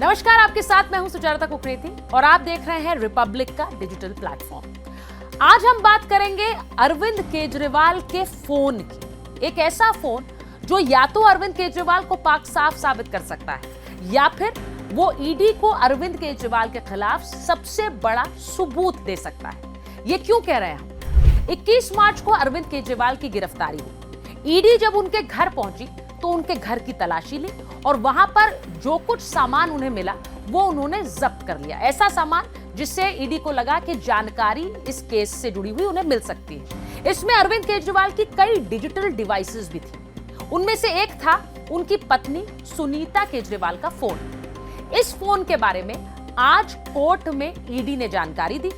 नमस्कार, आपके साथ मैं हूं सुजाता कुकरेती और आप देख रहे हैं रिपब्लिक का डिजिटल प्लेटफॉर्म। आज हम बात करेंगे अरविंद केजरीवाल के फोन की। एक ऐसा फोन जो या तो अरविंद केजरीवाल को पाक साफ साबित कर सकता है या फिर वो ईडी को अरविंद केजरीवाल के खिलाफ सबसे बड़ा सबूत दे सकता है। ये क्यों कह रहे हैं हम? 21 मार्च को अरविंद केजरीवाल की गिरफ्तारी हुई। ईडी जब उनके घर पहुंची तो उनके घर की तलाशी ली और वहां पर जो कुछ सामान उन्हें मिला वो उन्होंने जब्त कर लिया। ऐसा सामान जिससे ईडी को लगा कि जानकारी इस केस से जुड़ी हुई उन्हें मिल सकती है। इसमें अरविंद केजरीवाल की कई डिजिटल डिवाइसेस भी थी। उनमें से एक था उनकी पत्नी सुनीता केजरीवाल का फोन। इस फोन के बारे में आज कोर्ट में ईडी ने जानकारी दी।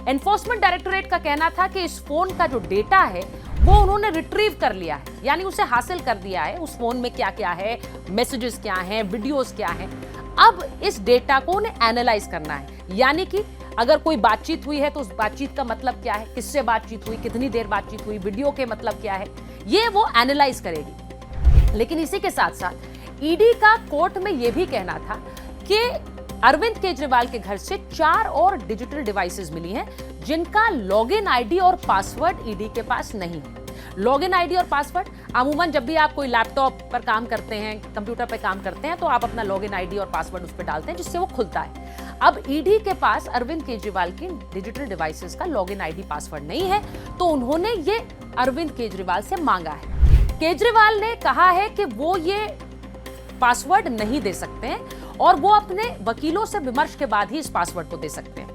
एनफोर्समेंट डायरेक्टोरेट का कहना था कि इस फोन का जो डेटा है वो उन्होंने रिट्रीव कर लिया है, यानी उसे हासिल कर दिया है। उस फोन में क्या क्या है, मैसेजेस क्या हैं, वीडियोस क्या हैं। अब इस डेटा को उन्हें एनालाइज करना है, यानी कि अगर कोई बातचीत हुई है तो उस बातचीत का मतलब क्या है, किससे बातचीत हुई, कितनी देर बातचीत हुई, वीडियो के मतलब क्या है, ये वो एनालाइज करेगी। लेकिन इसी के साथ साथ ईडी का कोर्ट में यह भी कहना था कि अरविंद केजरीवाल के घर से 4 और डिजिटल डिवाइसेस मिली हैं जिनका लॉगिन आईडी और पासवर्ड ईडी के पास नहीं है। लॉगिन आईडी और पासवर्ड अमूमन जब भी आप कोई लैपटॉप पर काम करते हैं, कंप्यूटर पर काम करते हैं, तो आप अपना लॉगिन आईडी और पासवर्ड उस पर डालते हैं जिससे वो खुलता है। अब ईडी के पास अरविंद केजरीवाल की डिजिटल डिवाइसेस का लॉगिन आईडी पासवर्ड नहीं है, तो उन्होंने ये अरविंद केजरीवाल से मांगा है। केजरीवाल ने कहा है कि वो ये पासवर्ड नहीं दे सकते हैं और वो अपने वकीलों से विमर्श के बाद ही इस पासवर्ड को दे सकते हैं।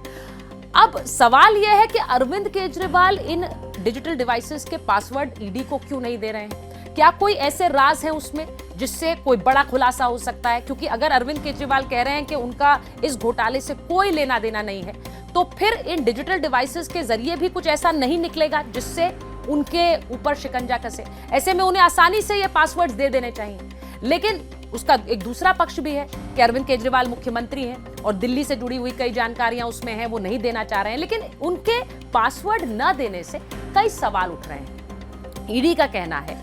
अब सवाल यह है कि अरविंद केजरीवाल इन डिजिटल डिवाइसेस के पासवर्ड ईडी को क्यों नहीं दे रहे हैं? क्या कोई ऐसे राज हैं उसमें जिससे कोई बड़ा खुलासा हो सकता है? क्योंकि अगर अरविंद केजरीवाल कह रहे हैं कि उनका इस घोटाले से कोई लेना देना नहीं है, तो फिर इन डिजिटल डिवाइसेस के जरिए भी कुछ ऐसा नहीं निकलेगा जिससे उनके ऊपर शिकंजा कसे। ऐसे में उन्हें आसानी से ये पासवर्ड दे देने चाहिए। लेकिन उसका एक दूसरा पक्ष भी है कि अरविंद केजरीवाल मुख्यमंत्री हैं और दिल्ली से जुड़ी हुई कई जानकारियां उसमें हैं, वो नहीं देना चाह रहे हैं। लेकिन उनके पासवर्ड न देने से कई सवाल उठ रहे हैं। ईडी का कहना है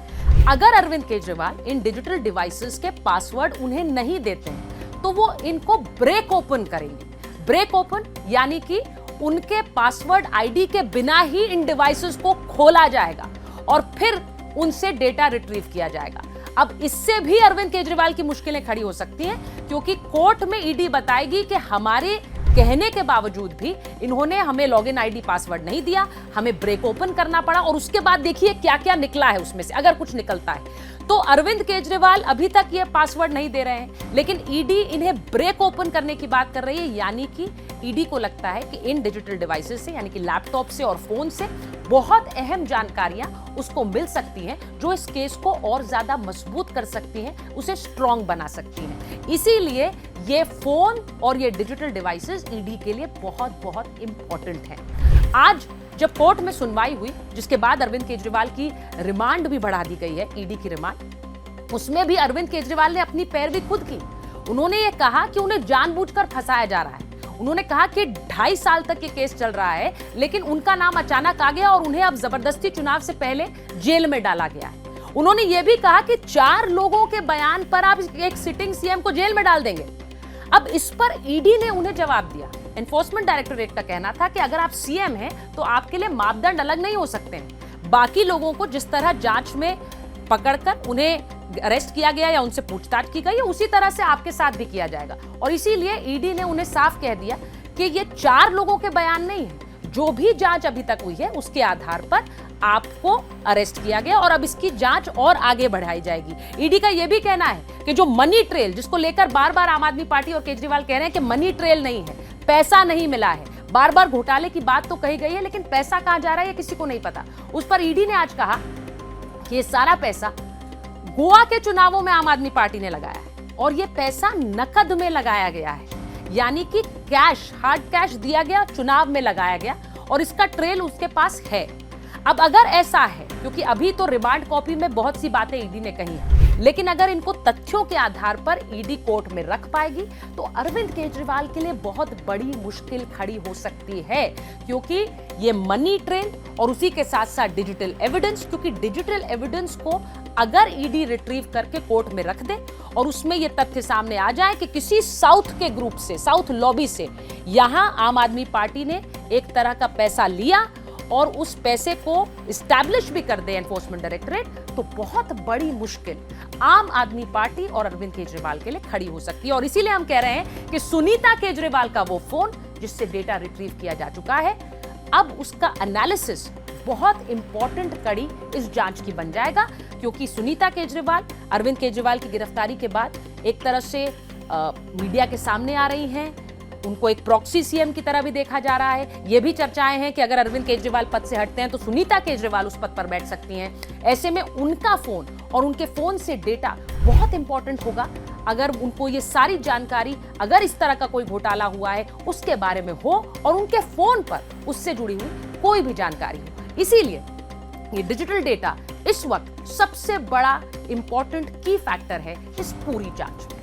अगर अरविंद केजरीवाल इन डिजिटल डिवाइसेस के पासवर्ड उन्हें नहीं देते हैं तो वो इनको ब्रेक ओपन करेंगे। ब्रेक ओपन यानी कि उनके पासवर्ड आईडी के बिना ही इन डिवाइसेस को खोला जाएगा और फिर उनसे डेटा रिट्रीव किया जाएगा। अब इससे भी अरविंद केजरीवाल की मुश्किलें खड़ी हो सकती हैं, क्योंकि कोर्ट में ईडी बताएगी कि हमारे कहने के बावजूद भी इन्होंने हमें लॉगिन आईडी पासवर्ड नहीं दिया, हमें ब्रेक ओपन करना पड़ा और उसके बाद देखिए क्या क्या निकला है उसमें से, अगर कुछ निकलता है। तो अरविंद केजरीवाल अभी तक ये पासवर्ड नहीं दे रहे हैं, लेकिन ईडी इन्हें ब्रेक ओपन करने की बात कर रही है, यानी कि ईडी को लगता है कि इन डिजिटल डिवाइसेस से, यानी कि लैपटॉप से और फोन से बहुत अहम जानकारियां उसको मिल सकती हैं जो इस केस को और ज्यादा मजबूत कर सकती हैं, उसे स्ट्रॉन्ग बना सकती हैं। इसीलिए ये फोन और ये डिजिटल डिवाइसेस ईडी के लिए बहुत बहुत इंपॉर्टेंट हैं। आज जब कोर्ट में सुनवाई हुई, जिसके बाद अरविंद केजरीवाल की रिमांड भी बढ़ा दी गई है, ईडी की रिमांड, उसमें भी अरविंद केजरीवाल ने अपनी पैरवी खुद की। उन्होंने ये कहा कि उन्हें जानबूझकर फंसाया जा रहा है। उन्होंने कहा कि 2.5 साल तक ये केस चल रहा है, लेकिन उनका नाम अचानक आ गया और उन्हें अब जबरदस्ती चुनाव से पहले जेल में डाला गया है। उन्होंने ये भी कहा कि 4 लोगों के बयान पर आप एक सिटिंग सीएम को जेल में डाल देंगे। अब इस पर ईडी ने उन्हें जवाब दिया। एनफोर्समेंट डायरेक्टोरेट का कहना था कि अगर आप सीएम हैं तो आपके लिए मापदंड अलग नहीं हो सकते हैं। बाकी लोगों को जिस तरह जांच में पकड़कर उन्हें अरेस्ट किया गया या उनसे पूछताछ की गई, उसी तरह से आपके साथ भी किया जाएगा। और इसीलिए ईडी ने उन्हें साफ कह दिया कि ये 4 लोगों के बयान नहीं है, जो भी जांच अभी तक हुई है उसके आधार पर आपको अरेस्ट किया गया और अब इसकी जांच और आगे बढ़ाई जाएगी। ईडी का यह भी कहना है कि जो मनी ट्रेल, जिसको लेकर बार बार आम आदमी पार्टी और केजरीवाल कह रहे हैं कि मनी ट्रेल नहीं है, पैसा नहीं मिला है, बार बार घोटाले की बात तो कही गई है, लेकिन पैसा कहां जा रहा है ये किसी को नहीं पता। उस पर ईडी ने आज कहा कि ये सारा पैसा गोवा के चुनावों में आम आदमी पार्टी ने लगाया है और ये पैसा नकद में लगाया गया है, यानी कि कैश, हार्ड कैश दिया गया, चुनाव में लगाया गया और इसका ट्रेल उसके पास है। अब अगर ऐसा है, क्योंकि अभी तो रिमांड कॉपी में बहुत सी बातें ईडी ने कही हैं, लेकिन अगर इनको तथ्यों के आधार पर ईडी कोर्ट में रख पाएगी तो अरविंद केजरीवाल के लिए बहुत बड़ी मुश्किल खड़ी हो सकती है, क्योंकि ये मनी ट्रेल और उसी के साथ साथ डिजिटल एविडेंस, क्योंकि डिजिटल एविडेंस को अगर ईडी रिट्रीव करके कोर्ट में रख दे और उसमें यह तथ्य सामने आ जाए कि किसी साउथ के ग्रुप से, साउथ लॉबी से यहां आम आदमी पार्टी ने एक तरह का पैसा लिया और उस पैसे को इस्टेब्लिश भी कर दे एनफोर्समेंट डायरेक्टरेट, तो बहुत बड़ी मुश्किल आम आदमी पार्टी और अरविंद केजरीवाल के लिए खड़ी हो सकती है। और इसीलिए हम कह रहे हैं कि सुनीता केजरीवाल का वो फोन जिससे डेटा रिट्रीव किया जा चुका है, अब उसका एनालिसिस बहुत इंपॉर्टेंट कड़ी इस जांच की बन जाएगा, क्योंकि सुनीता केजरीवाल अरविंद केजरीवाल की गिरफ्तारी के बाद एक तरह से मीडिया के सामने आ रही हैं। उनको एक प्रॉक्सी सीएम की तरह भी देखा जा रहा है। यह भी चर्चाएं हैं कि अगर अरविंद केजरीवाल पद से हटते हैं तो सुनीता केजरीवाल उस पद पर बैठ सकती हैं। ऐसे में उनका फोन और उनके फोन से डेटा बहुत इंपॉर्टेंट होगा। अगर उनको ये सारी जानकारी, अगर इस तरह का कोई घोटाला हुआ है उसके बारे में हो और उनके फोन पर उससे जुड़ी हुई कोई भी जानकारी हो, इसीलिए ये डिजिटल डेटा इस वक्त सबसे बड़ा इंपॉर्टेंट की फैक्टर है इस पूरी जांच में।